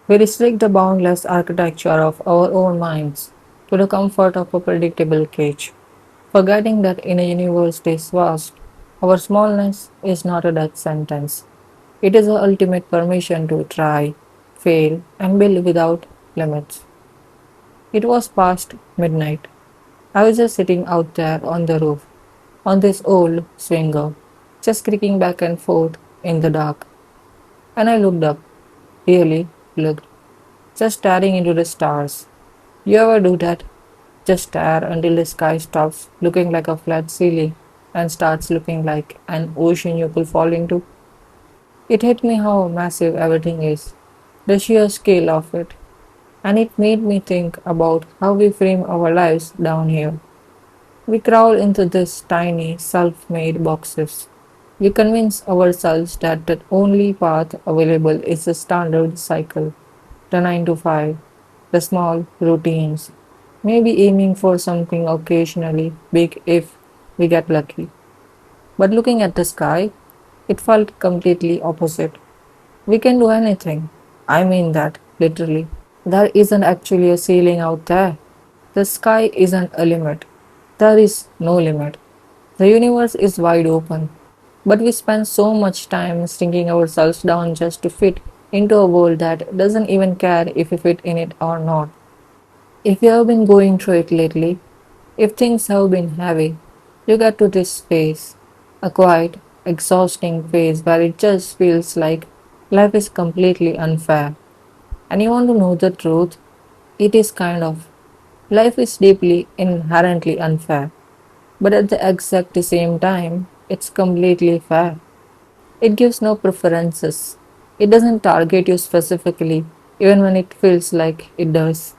We restrict the boundless architecture of our own minds to the comfort of a predictable cage, forgetting that in a universe this vast, our smallness is not a death sentence. It is the ultimate permission to try, fail, and build without limits. It was past midnight. I was just sitting out there on the roof, on this old swinger, just creaking back and forth in the dark. And I looked up, really looked, just staring into the stars. You ever do that? Just stare until the sky stops looking like a flat ceiling and starts looking like an ocean you could fall into? It hit me how massive everything is, the sheer scale of it, and it made me think about how we frame our lives down here. We crawl into these tiny, self made boxes. We convince ourselves that the only path available is the standard cycle, the 9 to 5, the small routines, maybe aiming for something occasionally big if we get lucky. But looking at the sky, it felt completely opposite. We can do anything. I mean that, literally. There isn't actually a ceiling out there. The sky isn't a limit. There is no limit. The universe is wide open. But we spend so much time shrinking ourselves down just to fit into a world that doesn't even care if we fit in it or not. If you have been going through it lately, if things have been heavy, you get to this phase, a quiet, exhausting phase where it just feels like life is completely unfair. And you want to know the truth? It is kind of. Life is deeply, inherently unfair. But at the exact same time, it's completely fair. It gives no preferences. It doesn't target you specifically, even when it feels like it does.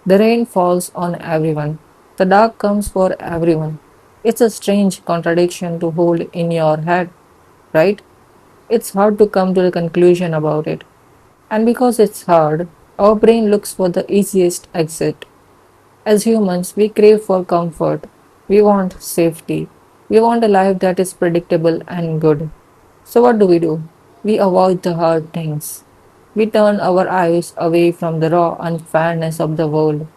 The rain falls on everyone. The dark comes for everyone. It's a strange contradiction to hold in your head, right? It's hard to come to the conclusion about it. And because it's hard, our brain looks for the easiest exit. As humans, we crave for comfort. We want safety. We want a life that is predictable and good. So, what do? We avoid the hard things. We turn our eyes away from the raw unfairness of the world.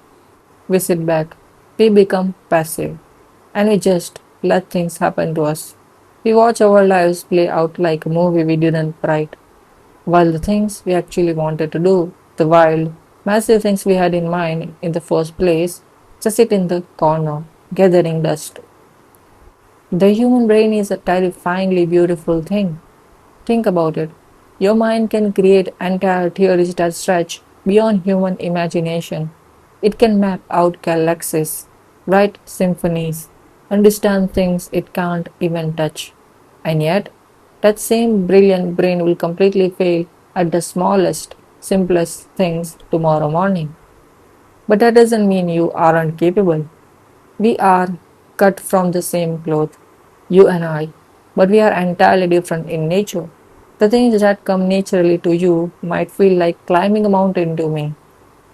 We sit back. We become passive. And we just let things happen to us. We watch our lives play out like a movie we didn't write, while the things we actually wanted to do, the wild, massive things we had in mind in the first place, just sit in the corner, gathering dust. The human brain is a terrifyingly beautiful thing. Think about it. Your mind can create entire theories that stretch beyond human imagination. It can map out galaxies, write symphonies, understand things it can't even touch. And yet, that same brilliant brain will completely fail at the smallest, simplest things tomorrow morning. But that doesn't mean you aren't capable. We are cut from the same cloth, you and I, but we are entirely different in nature. The things that come naturally to you might feel like climbing a mountain to me.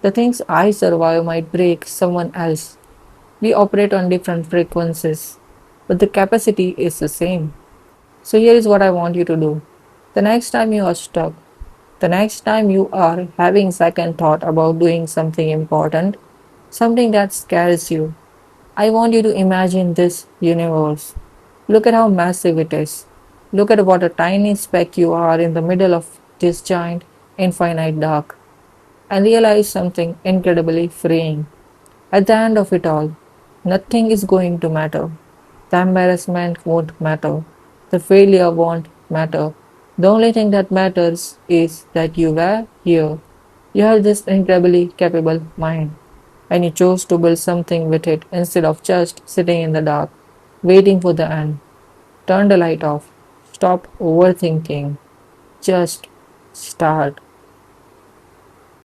The things I survive might break someone else. We operate on different frequencies, but the capacity is the same. So here is what I want you to do. The next time you are stuck, the next time you are having second thought about doing something important, something that scares you, I want you to imagine this universe. Look at how massive it is. Look at what a tiny speck you are in the middle of this giant, infinite dark. And realize something incredibly freeing. At the end of it all, nothing is going to matter. The embarrassment won't matter. The failure won't matter. The only thing that matters is that you were here. You have this incredibly capable mind, and you chose to build something with it instead of just sitting in the dark, waiting for the end. Turn the light off. Stop overthinking. Just start.